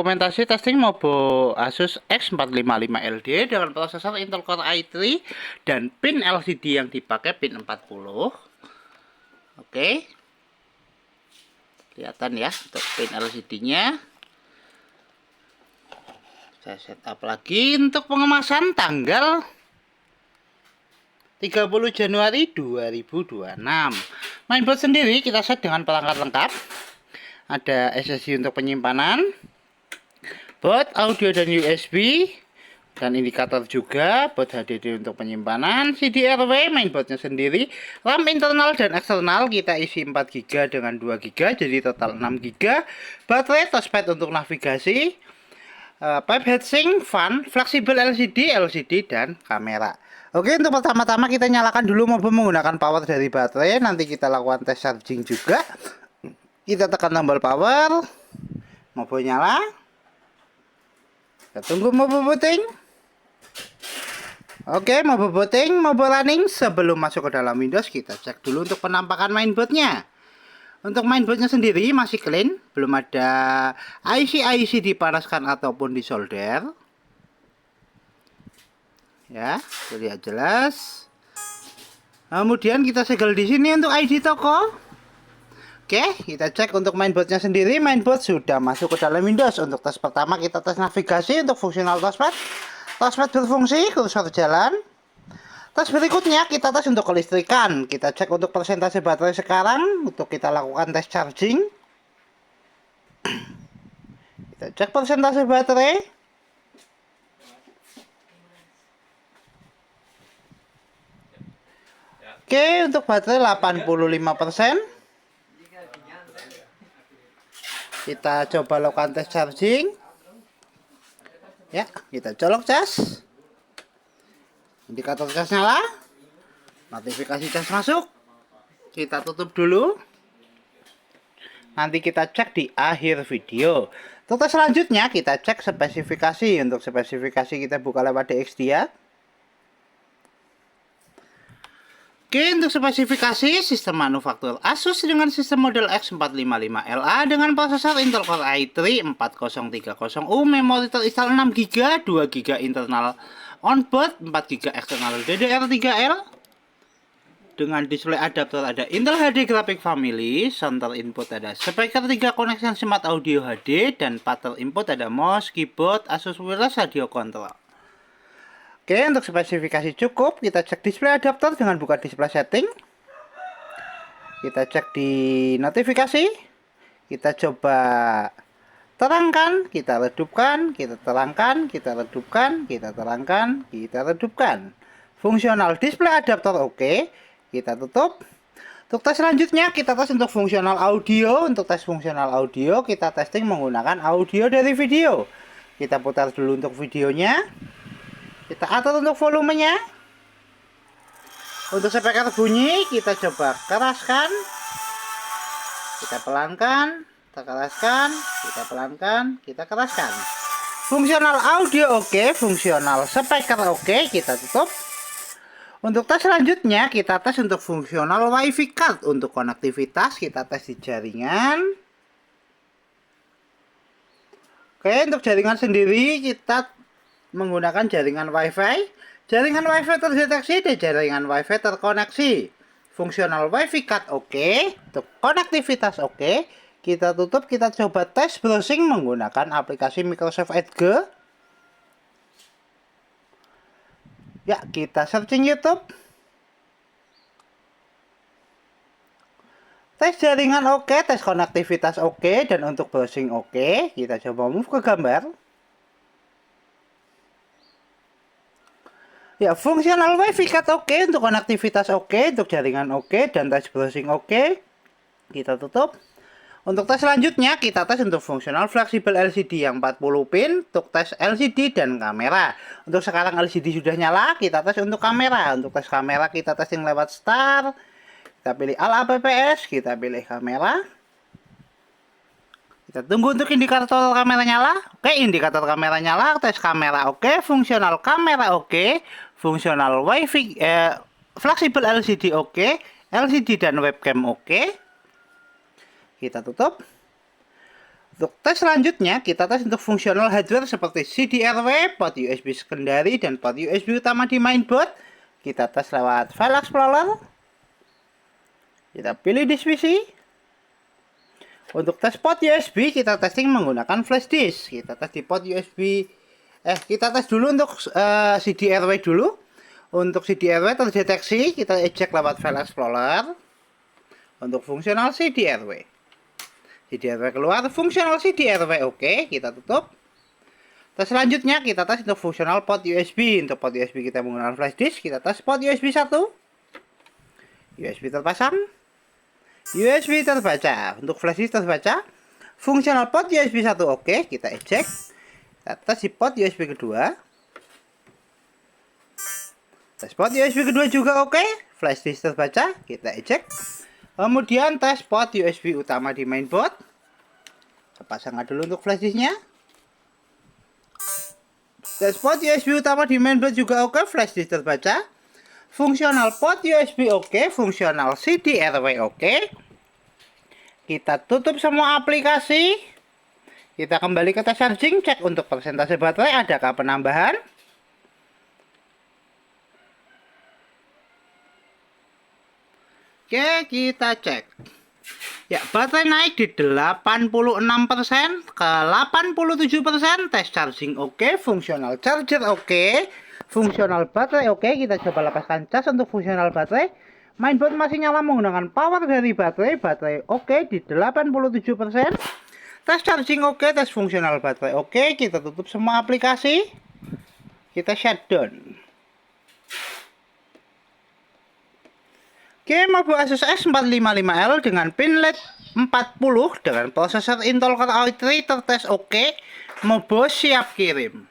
Dokumentasi testing Mobo Asus X455LD dengan prosesor Intel Core i3 dan pin LCD yang dipakai pin 40. Oke. Kelihatan ya untuk pin LCD-nya. Saya setup lagi untuk pengemasan tanggal 30 Januari 2026. Mainboard sendiri kita set dengan perangkat lengkap. Ada SSD untuk penyimpanan, board audio dan USB, dan indikator juga, board HDD untuk penyimpanan, CD-RW, mainboardnya sendiri, RAM internal dan eksternal kita isi 4GB dengan 2GB, jadi total 6GB, baterai, touchpad untuk navigasi, pipe heatsink, fan, fleksibel LCD, dan kamera. Oke, untuk pertama-tama kita nyalakan dulu Mobo menggunakan power dari baterai, nanti kita lakukan tes charging juga. Kita tekan tombol power, Mobo nyala. Kita tunggu Mobo booting. Oke, Mobo booting, Mobo running. Sebelum masuk ke dalam Windows, kita cek dulu untuk penampakan mainboardnya. Untuk mainboardnya sendiri masih clean, belum ada IC dipanaskan ataupun disolder. Ya, terlihat jelas. Kemudian kita segel di sini untuk ID toko. Oke, kita cek untuk mainboardnya sendiri. Mainboard sudah masuk ke dalam Windows. Untuk tes pertama kita tes navigasi untuk fungsional touchpad. Touchpad berfungsi, kursor jalan. Tes berikutnya kita tes untuk kelistrikan. Kita cek untuk persentase baterai sekarang. Untuk kita lakukan tes charging. Kita cek persentase baterai. Oke, untuk baterai 85%. Kita coba lakukan tes charging. Ya, kita colok cas. Indikator cas nyala. Notifikasi cas masuk. Kita tutup dulu. Nanti kita cek di akhir video. Untuk tes selanjutnya kita cek spesifikasi. Untuk spesifikasi kita buka lewat DXDIA. Oke, untuk spesifikasi sistem manufaktur Asus dengan sistem model X455LA dengan prosesor Intel Core i3 4030U, memori terinstall 6GB, 2GB internal onboard, 4GB eksternal DDR3L. Dengan display adaptor ada Intel HD Graphic Family, center input ada speaker 3 connection smart audio HD, dan pattern input ada mouse, keyboard, Asus wireless radio control. Oke, untuk spesifikasi cukup, kita cek display adaptor dengan buka display setting. Kita cek di notifikasi. Kita coba terangkan, kita redupkan, kita terangkan, kita redupkan, kita terangkan, kita redupkan. Fungsional display adaptor oke. Kita tutup. Untuk tes selanjutnya, kita tes untuk fungsional audio. Untuk tes fungsional audio, kita testing menggunakan audio dari video. Kita putar dulu untuk videonya. Kita atur untuk volumenya. Untuk speaker bunyi kita coba keraskan. Kita pelankan, kita keraskan, kita pelankan, kita keraskan. Fungsional audio oke, fungsional speaker oke, kita tutup. Untuk tes selanjutnya kita tes untuk fungsional WiFi card. Untuk konektivitas kita tes di jaringan. Oke, untuk jaringan sendiri kita menggunakan jaringan WiFi. Jaringan WiFi terdeteksi dan jaringan WiFi terkoneksi. Fungsional WiFi card oke. Untuk konektivitas oke. Kita tutup, kita coba tes browsing menggunakan aplikasi Microsoft Edge. Ya, kita searching YouTube. Tes jaringan oke, tes konektivitas oke, dan untuk browsing oke. Kita coba move ke gambar. Ya, fungsional WiFi card oke, untuk konektivitas oke, untuk jaringan oke, dan tes browsing oke. Kita tutup. Untuk tes selanjutnya, kita tes untuk fungsional fleksibel LCD yang 40 pin, untuk tes LCD dan kamera. Untuk sekarang LCD sudah nyala, kita tes untuk kamera. Untuk tes kamera, kita testing lewat start. Kita pilih All APPS, kita pilih kamera. Kita tunggu untuk indikator kamera nyala. Oke, indikator kamera nyala, tes kamera oke, fungsional kamera oke, fungsional WiFi fleksibel LCD oke, LCD dan webcam oke. Kita tutup. Untuk tes selanjutnya, kita tes untuk fungsional hardware seperti CD-RW, port USB secondary, dan port USB utama di mainboard. Kita tes lewat File Explorer. Kita pilih disk PC. Untuk tes port USB, kita testing menggunakan flash disk. Kita tes di port USB. Kita tes dulu untuk CD-RW dulu. Untuk CD-RW terdeteksi, kita eject lewat File Explorer. Untuk fungsional CD-RW. CD-RW keluar, fungsional CD-RW oke, kita tutup. Tes selanjutnya kita tes untuk fungsional port USB. Untuk port USB kita menggunakan flash disk, kita tes port USB 1. USB terpasang. USB terbaca. Untuk flash disk terbaca. Fungsional port USB 1 oke, kita eject. Kita tes di port USB kedua. Tes port USB kedua juga oke, flash disk terbaca, kita eject. Kemudian tes port USB utama di mainboard. Kita pasang dulu untuk flash disknya. Tes port USB utama di mainboard juga oke, flash disk terbaca. Fungsional port USB oke, fungsional CD-RW oke. Kita tutup semua aplikasi. Kita kembali ke tes charging, cek untuk persentase baterai adakah penambahan. Oke, kita cek. Ya, baterai naik di 86% ke 87%. Tes charging oke, fungsional charger oke, fungsional baterai oke. Kita coba lepaskan cas untuk fungsional baterai. Mainboard masih nyala menggunakan power dari baterai. Baterai oke di 87%. Tes charging oke, tes fungsional baterai oke. Kita tutup semua aplikasi. Kita shutdown. Oke, mobile Asus S455L dengan pin LED 40 dengan prosesor Intel Core i3 tertes oke. Mobo siap kirim.